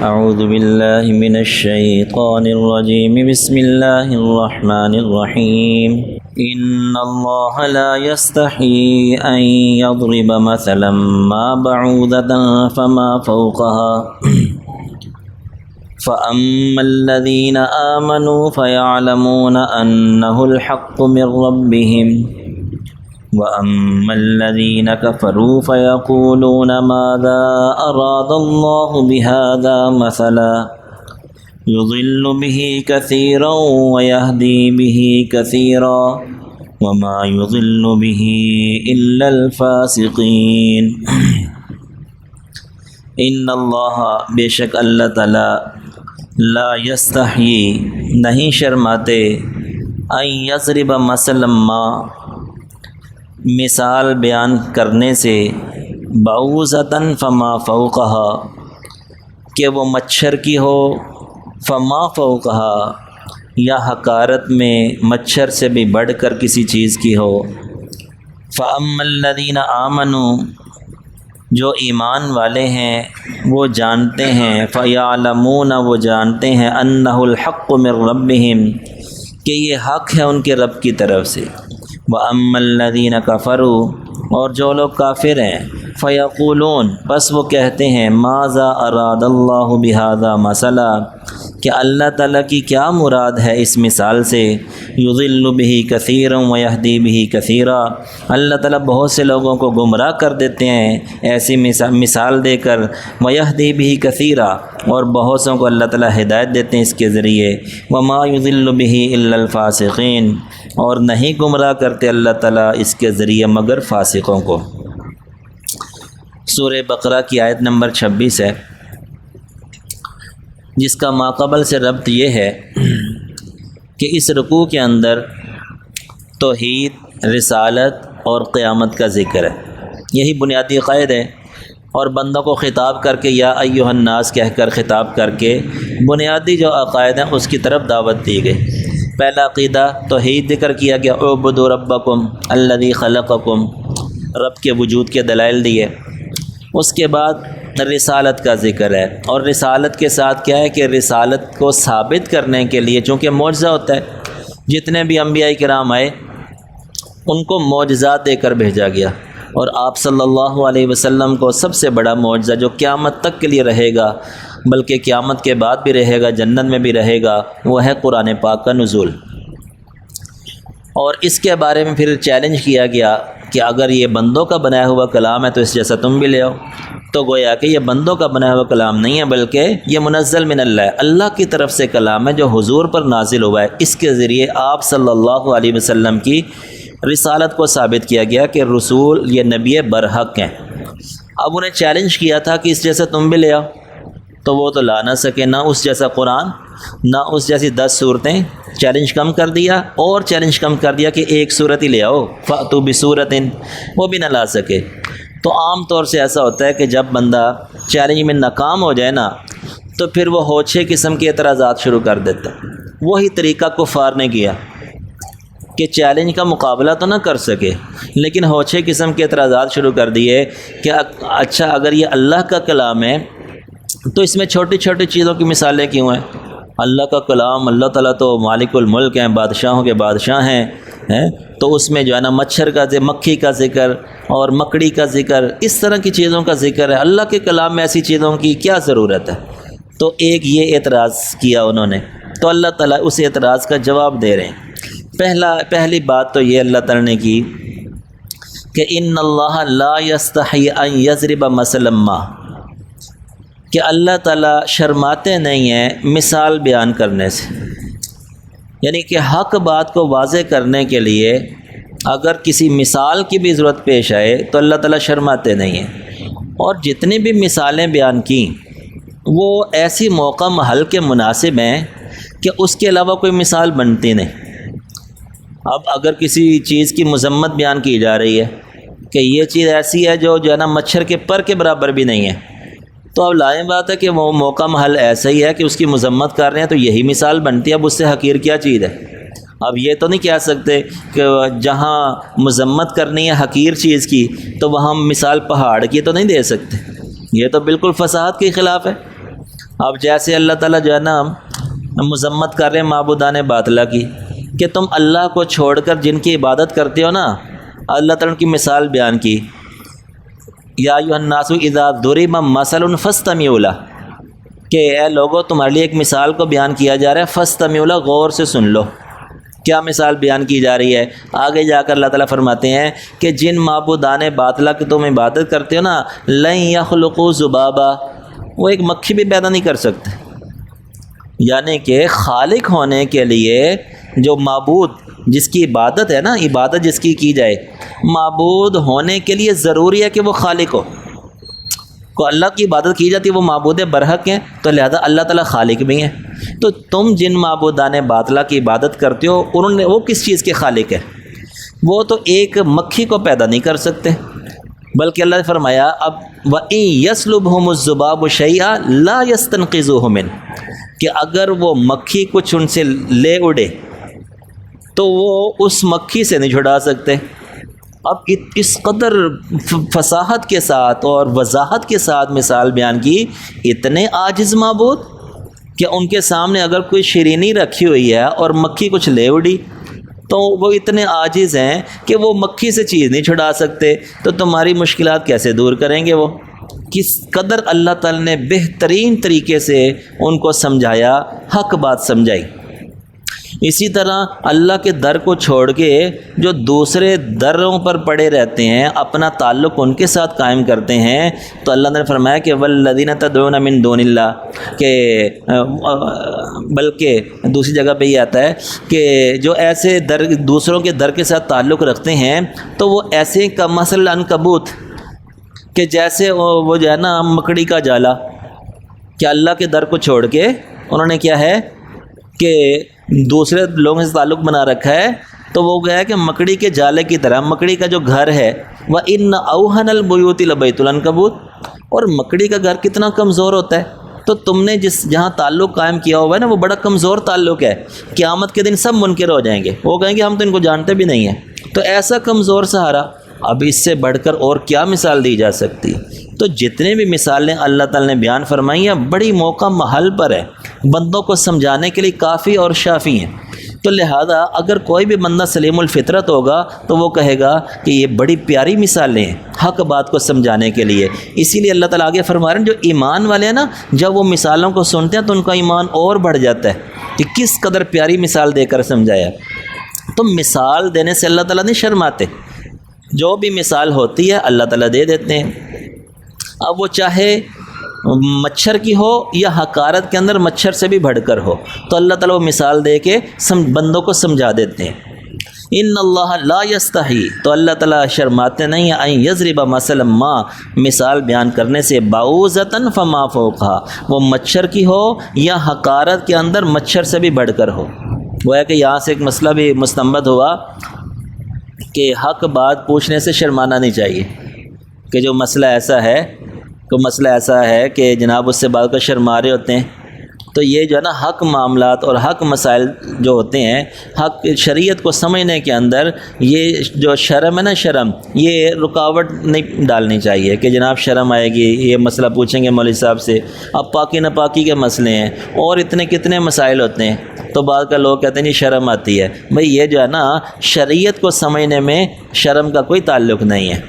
اعوذ باللہ من الشیطان الرجیم بسم اللہ الرحمن الرحیم ان اللہ لا يستحی ان یضرب مثلا ما بعوضة فما فوقها فأما الذين آمنوا فيعلمون أنه الحق من ربهم وأما الذين كفروا فيقولون ماذا أراد الله بهذا مثلا يضل به كثيرا ويهدي به كثيرا وما يضل به إلا الفاسقين ان اللہ بے شک اللہ تعالی لا یستحیی نہیں شرماتے ان یضرب مثلا ما مثال بیان کرنے سے بعوضۃ فما فوقها کہ وہ مچھر کی ہو فما فوقها یا حقارت میں مچھر سے بھی بڑھ کر کسی چیز کی ہو فاما الذین آمنوا جو ایمان والے ہیں وہ جانتے ہیں فیعلمون وہ جانتے ہیں انہ الحق من ربہم کہ یہ حق ہے ان کے رب کی طرف سے واما الذین کفروا اور جو لوگ کافر ہیں فیقولون بس وہ کہتے ہیں ماذا اراد اللہ بہذا مثلا کہ اللہ تعالیٰ کی کیا مراد ہے اس مثال سے یضل بہ کثیرا ویہدی بہ کثیرا اللہ تعالیٰ بہت سے لوگوں کو گمراہ کر دیتے ہیں ایسی مثال دے کر ویہدی بہ کثیرا اور بہت سوں کو اللہ تعالیٰ ہدایت دیتے ہیں اس کے ذریعے وما یضل بہ الا الفاسقین اور نہیں گمراہ کرتے اللہ تعالیٰ اس کے ذریعے مگر فاسقوں کو۔ سورہ بقرہ کی آیت نمبر 26 ہے جس کا ماقبل سے ربط یہ ہے کہ اس رکوع کے اندر توحید، رسالت اور قیامت کا ذکر ہے، یہی بنیادی قید ہے، اور بندوں کو خطاب کر کے یا ایھا الناس کہہ کر خطاب کر کے بنیادی جو عقائد ہیں اس کی طرف دعوت دی گئی۔ پہلا عقیدہ توحید ذکر کیا گیا، اعبدوا ربکم الذی خلقکم، رب کے وجود کے دلائل دیے۔ اس کے بعد رسالت کا ذکر ہے، اور رسالت کے ساتھ کیا ہے کہ رسالت کو ثابت کرنے کے لیے چونکہ معجزہ ہوتا ہے، جتنے بھی انبیاء کرام آئے ان کو معجزات دے کر بھیجا گیا، اور آپ صلی اللہ علیہ وسلم کو سب سے بڑا معجزہ جو قیامت تک کے لیے رہے گا، بلکہ قیامت کے بعد بھی رہے گا، جنت میں بھی رہے گا، وہ ہے قرآن پاک کا نزول۔ اور اس کے بارے میں پھر چیلنج کیا گیا کہ اگر یہ بندوں کا بنایا ہوا کلام ہے تو اس جیسا تم بھی لے آؤ، تو گویا کہ یہ بندوں کا بنایا ہوا کلام نہیں ہے بلکہ یہ منزل من اللہ ہے، اللہ کی طرف سے کلام ہے جو حضور پر نازل ہوا ہے۔ اس کے ذریعے آپ صلی اللہ علیہ وسلم کی رسالت کو ثابت کیا گیا کہ رسول یہ نبی برحق ہیں۔ اب انہیں چیلنج کیا تھا کہ اس جیسا تم بھی لے آؤ، تو وہ تو لا نہ سکے، نہ اس جیسا قرآن، نہ اس جیسی 10 صورتیں۔ چیلنج کم کر دیا، اور چیلنج کم کر دیا کہ ایک صورت ہی لے آؤ، فأتوا بصورۃ، وہ بھی نہ لا سکے۔ تو عام طور سے ایسا ہوتا ہے کہ جب بندہ چیلنج میں ناکام ہو جائے نا تو پھر وہ ہوچھے قسم کے اعتراضات شروع کر دیتا ہے۔ وہی طریقہ کفار نے کیا کہ چیلنج کا مقابلہ تو نہ کر سکے لیکن ہوچھے قسم کے اعتراضات شروع کر دیے کہ اچھا اگر یہ اللہ کا کلام ہے تو اس میں چھوٹی چھوٹی چیزوں کی مثالیں کیوں ہیں؟ اللہ کا کلام، اللہ تعالیٰ تو مالک الملک ہیں، بادشاہوں کے بادشاہ ہیں، تو اس میں جو ہے نا مچھر کا مکھی کا ذکر اور مکڑی کا ذکر، اس طرح کی چیزوں کا ذکر ہے، اللہ کے کلام میں ایسی چیزوں کی کیا ضرورت ہے؟ تو ایک یہ اعتراض کیا انہوں نے، تو اللہ تعالیٰ اس اعتراض کا جواب دے رہے ہیں۔ پہلی بات تو یہ اللہ تعالیٰ نے کی کہ ان اللہ لا یستحی ان یضرب مثلا ما، کہ اللہ تعالیٰ شرماتے نہیں ہیں مثال بیان کرنے سے، یعنی کہ حق بات کو واضح کرنے کے لیے اگر کسی مثال کی بھی ضرورت پیش آئے تو اللہ تعالیٰ شرماتے نہیں ہیں، اور جتنی بھی مثالیں بیان کیں وہ ایسی موقع محل کے مناسب ہیں کہ اس کے علاوہ کوئی مثال بنتی نہیں۔ اب اگر کسی چیز کی مذمت بیان کی جا رہی ہے کہ یہ چیز ایسی ہے جو ہے نا مچھر کے پر کے برابر بھی نہیں ہے، تو اب لائن بات ہے کہ وہ موقع محل ایسا ہی ہے کہ اس کی مذمت کر رہے ہیں تو یہی مثال بنتی ہے، اب اس سے حقیر کیا چیز ہے؟ اب یہ تو نہیں کہہ سکتے کہ جہاں مذمت کرنی ہے حقیر چیز کی تو وہاں مثال پہاڑ کی تو نہیں دے سکتے، یہ تو بالکل فصاحت کے خلاف ہے۔ اب جیسے اللہ تعالیٰ جو ہے نا مذمت کر رہے ہیں معبودان باطلہ کی کہ تم اللہ کو چھوڑ کر جن کی عبادت کرتے ہو نا، اللہ تعالیٰ کی مثال بیان کی، یا ایھا الناس اذا ضرب مثل فاستمعوا لہ، کہ اے لوگو تمہارے لیے ایک مثال کو بیان کیا جا رہا ہے، فاستمعوا لہ، غور سے سن لو۔ کیا مثال بیان کی جا رہی ہے؟ آگے جا کر اللہ تعالیٰ فرماتے ہیں کہ جن معبودان باطلہ کی تم عبادت کرتے ہو نا، لن یخلقوا ذبابا، وہ ایک مکھی بھی پیدا نہیں کر سکتے۔ یعنی کہ خالق ہونے کے لیے جو معبود جس کی عبادت ہے نا، عبادت جس کی جائے، معبود ہونے کے لیے ضروری ہے کہ وہ خالق ہو۔ کو اللہ کی عبادت کی جاتی ہے وہ معبود برحق ہیں، تو لہذا اللہ تعالیٰ خالق بھی ہیں۔ تو تم جن معبودان باطلہ کی عبادت کرتے ہو وہ کس چیز کے خالق ہے؟ وہ تو ایک مکھی کو پیدا نہیں کر سکتے، بلکہ اللہ نے فرمایا اب وَإِن يَسْلُبْهُمُ الذُّبَابُ شَيْئًا لَا يَسْتَنْقِذُوهُ مِنْهُ، کہ اگر وہ مکھی کچھ ان سے لے اڑے تو وہ اس مکھی سے نہیں چھڑا سکتے۔ اب اس قدر فصاحت کے ساتھ اور وضاحت کے ساتھ مثال بیان کی، اتنے عاجز معبود کہ ان کے سامنے اگر کوئی شیرینی رکھی ہوئی ہے اور مکھی کچھ لے اڑی تو وہ اتنے عاجز ہیں کہ وہ مکھی سے چیز نہیں چھڑا سکتے، تو تمہاری مشکلات کیسے دور کریں گے وہ؟ کس قدر اللہ تعالی نے بہترین طریقے سے ان کو سمجھایا، حق بات سمجھائی۔ اسی طرح اللہ کے در کو چھوڑ کے جو دوسرے دروں پر پڑے رہتے ہیں، اپنا تعلق ان کے ساتھ قائم کرتے ہیں، تو اللہ نے فرمایا کہ والذین تدعون من دون اللہ، کہ بلکہ دوسری جگہ پہ یہ آتا ہے کہ جو ایسے دوسروں کے در کے ساتھ تعلق رکھتے ہیں تو وہ ایسے کا مثل عنکبوت، کہ جیسے وہ جو ہے نا مکڑی کا جالا، کہ اللہ کے در کو چھوڑ کے انہوں نے کیا ہے کہ دوسرے لوگوں سے تعلق بنا رکھا ہے، تو وہ گیا کہ مکڑی کے جالے کی طرح، مکڑی کا جو گھر ہے وَإِنَّ أَوْهَنَ الْبُيُوتِ لَبَيْتُ الْعَنْكَبُوتِ، اور مکڑی کا گھر کتنا کمزور ہوتا ہے، تو تم نے جہاں تعلق قائم کیا ہوا ہے نا وہ بڑا کمزور تعلق ہے، قیامت کے دن سب منکر ہو جائیں گے، وہ کہیں گے ہم تو ان کو جانتے بھی نہیں ہیں، تو ایسا کمزور سہارا، اب اس سے بڑھ کر اور کیا مثال دی جا سکتی؟ تو جتنے بھی مثالیں اللہ تعالی نے بیان فرمائی ہیں بڑی موقع محل پر ہے، بندوں کو سمجھانے کے لیے کافی اور شافی ہیں۔ تو لہذا اگر کوئی بھی بندہ سلیم الفطرت ہوگا تو وہ کہے گا کہ یہ بڑی پیاری مثالیں ہیں حق بات کو سمجھانے کے لیے۔ اسی لیے اللہ تعالیٰ آگے فرما رہے ہیں جو ایمان والے ہیں نا، جب وہ مثالوں کو سنتے ہیں تو ان کا ایمان اور بڑھ جاتا ہے کہ کس قدر پیاری مثال دے کر سمجھایا۔ تو مثال دینے سے اللہ تعالیٰ نہیں شرماتے، جو بھی مثال ہوتی ہے اللہ تعالیٰ دے دیتے ہیں، اب وہ چاہے مچھر کی ہو یا حقارت کے اندر مچھر سے بھی بڑھ کر ہو، تو اللہ تعالیٰ وہ مثال دے کے بندوں کو سمجھا دیتے ہیں۔ ان اللہ لا یستحی، تو اللہ تعالیٰ شرماتے نہیں ہیں، ان یضرب مثلا ما، مثال بیان کرنے سے، بعوضۃ فما فوقها، وہ مچھر کی ہو یا حقارت کے اندر مچھر سے بھی بڑھ کر ہو۔ وہ ہے کہ یہاں سے ایک مسئلہ بھی مستنبط ہوا کہ حق بات پوچھنے سے شرمانا نہیں چاہیے، کہ جو مسئلہ ایسا ہے کہ جناب اس سے بعد کا شرما رہے ہوتے ہیں، تو یہ جو ہے نا حق معاملات اور حق مسائل جو ہوتے ہیں، حق شریعت کو سمجھنے کے اندر یہ جو شرم ہے نا، شرم یہ رکاوٹ نہیں ڈالنی چاہیے کہ جناب شرم آئے گی، یہ مسئلہ پوچھیں گے مولوی صاحب سے، اب پاکی ناپاکی کے مسئلے ہیں اور اتنے کتنے مسائل ہوتے ہیں، تو بعد کا لوگ کہتے ہیں نہیں شرم آتی ہے۔ بھئی یہ جو ہے نا شریعت کو سمجھنے میں شرم کا کوئی تعلق نہیں ہے،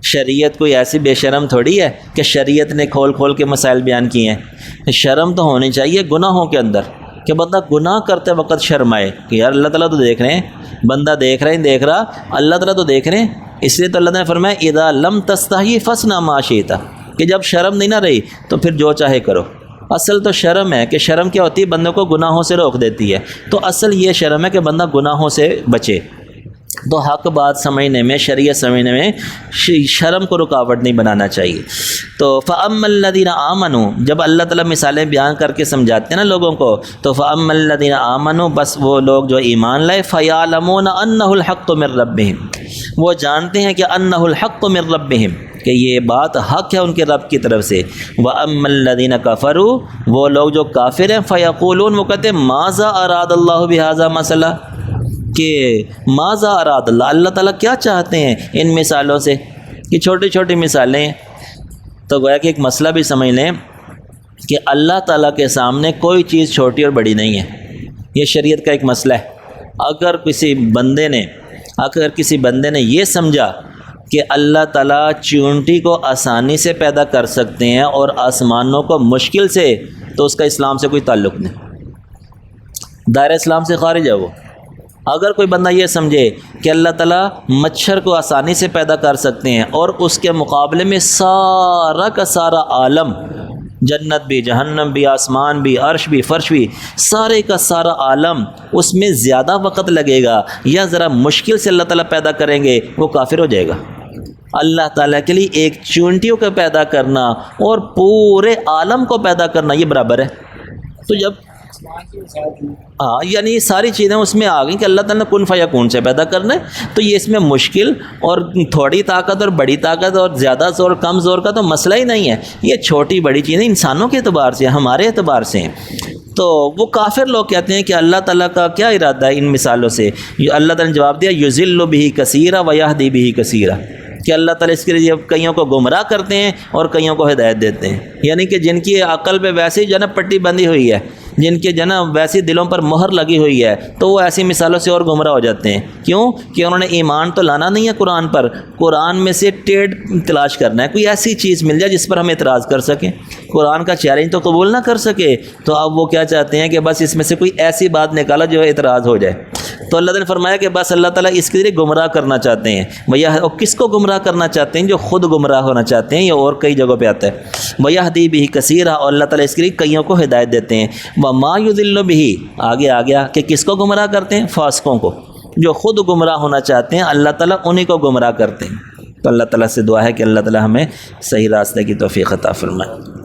شریعت کوئی ایسی بے شرم تھوڑی ہے کہ شریعت نے کھول کھول کے مسائل بیان کیے ہیں۔ شرم تو ہونی چاہیے گناہوں کے اندر، کہ بندہ گناہ کرتے وقت شرمائے کہ یار اللہ تعالیٰ تو دیکھ رہے ہیں، بندہ دیکھ رہا ہے نہیں دیکھ رہا، اللہ تعالیٰ تو دیکھ رہے ہیں۔ اس لیے تو اللہ نے فرمایا اذا لم تستحی فاصنع ما شئت، کہ جب شرم نہیں نہ رہی تو پھر جو چاہے کرو۔ اصل تو شرم ہے کہ شرم کیا ہوتی ہے، بندوں کو گناہوں سے روک دیتی ہے، تو اصل یہ شرم ہے کہ بندہ گناہوں سے بچے۔ تو حق بات سمجھنے میں، شریعت سمجھنے میں شرم کو رکاوٹ نہیں بنانا چاہیے۔ تو فَأَمَّا الَّذِينَ آمَنُوا، جب اللہ تعالیٰ مثالیں بیان کر کے سمجھاتے ہیں نا لوگوں کو، تو فَأَمَّا الَّذِينَ آمَنُوا، بس وہ لوگ جو ایمان لائے، فَيَعْلَمُونَ أَنَّهُ الْحَقُّ مِنْ رَبِّهِمْ، وہ جانتے ہیں کہ أَنَّهُ الْحَقُّ مِنْ رَبِّهِمْ، کہ یہ بات حق ہے ان کے رب کی طرف سے۔ وَأَمَّا الَّذِينَ كَفَرُوا، وہ لوگ جو کافر ہیں، فَيَقُولُونَ، وہ کہتے ہیں مَاذَا أَرَادَ اللَّهُ بِهَذَا مَثَلًا، کہ ماذا اراد اللہ، اللہ تعالیٰ کیا چاہتے ہیں ان مثالوں سے، کہ چھوٹی چھوٹی مثالیں ہیں۔ تو گویا کہ ایک مسئلہ بھی سمجھ لیں کہ اللہ تعالیٰ کے سامنے کوئی چیز چھوٹی اور بڑی نہیں ہے، یہ شریعت کا ایک مسئلہ ہے۔ اگر کسی بندے نے یہ سمجھا کہ اللہ تعالیٰ چونٹی کو آسانی سے پیدا کر سکتے ہیں اور آسمانوں کو مشکل سے، تو اس کا اسلام سے کوئی تعلق نہیں، دائرہ اسلام سے خارج ہے وہ۔ اگر کوئی بندہ یہ سمجھے کہ اللہ تعالیٰ مچھر کو آسانی سے پیدا کر سکتے ہیں اور اس کے مقابلے میں سارا کا سارا عالم، جنت بھی، جہنم بھی، آسمان بھی، عرش بھی، فرش بھی، سارے کا سارا عالم، اس میں زیادہ وقت لگے گا یا ذرا مشکل سے اللہ تعالیٰ پیدا کریں گے، وہ کافر ہو جائے گا۔ اللہ تعالیٰ کے لیے ایک چونٹیوں کو پیدا کرنا اور پورے عالم کو پیدا کرنا یہ برابر ہے۔ تو جب یعنی ساری چیزیں اس میں آ گئیں کہ اللہ تعالیٰ نے کن فیکون سے پیدا کرنا ہے، تو یہ اس میں مشکل اور تھوڑی طاقت اور بڑی طاقت اور زیادہ زور کم زور کا تو مسئلہ ہی نہیں ہے، یہ چھوٹی بڑی چیزیں انسانوں کے اعتبار سے، ہمارے اعتبار سے ہیں۔ تو وہ کافر لوگ کہتے ہیں کہ اللہ تعالیٰ کا کیا ارادہ ہے ان مثالوں سے؟ اللہ تعالیٰ نے جواب دیا یضل بہ کثیرا ویہدی بہ کثیرا، کہ اللہ تعالیٰ اس کے لیے کئیوں کو گمراہ کرتے ہیں اور کئیوں کو ہدایت دیتے ہیں۔ یعنی کہ جن کی عقل پہ ویسے ہی جناب پٹی بندھی ہوئی ہے، جن کے جناب ویسی دلوں پر مہر لگی ہوئی ہے، تو وہ ایسی مثالوں سے اور گمراہ ہو جاتے ہیں۔ کیوں؟ کہ انہوں نے ایمان تو لانا نہیں ہے قرآن پر، قرآن میں سے ٹیڑھ تلاش کرنا ہے، کوئی ایسی چیز مل جائے جس پر ہم اعتراض کر سکیں، قرآن کا چیلنج تو قبول نہ کر سکے، تو اب وہ کیا چاہتے ہیں کہ بس اس میں سے کوئی ایسی بات نکالا جو اعتراض ہو جائے۔ تو اللہ نے فرمایا کہ بس اللہ تعالیٰ اس کے ذریعے گمراہ کرنا چاہتے ہیں۔ اور کس کو گمراہ کرنا چاہتے ہیں؟ جو خود گمراہ ہونا چاہتے ہیں، یہ اور کئی جگہوں پہ آتا ہے۔ وَيَهْدِي بِهِ كَثِيرًا، اور اللہ تعالیٰ اس کے لیے کئیوں کو ہدایت دیتے ہیں۔ وَمَا يُضِلُّ بِهِ، آگے آ گیا کہ کس کو گمراہ کرتے ہیں؟ فاسقوں کو، جو خود گمراہ ہونا چاہتے ہیں، اللہ تعالیٰ انہی کو گمراہ کرتے ہیں۔ تو اللہ تعالیٰ سے دعا ہے کہ اللہ تعالیٰ ہمیں صحیح راستے کی توفیق عطا فرمائے۔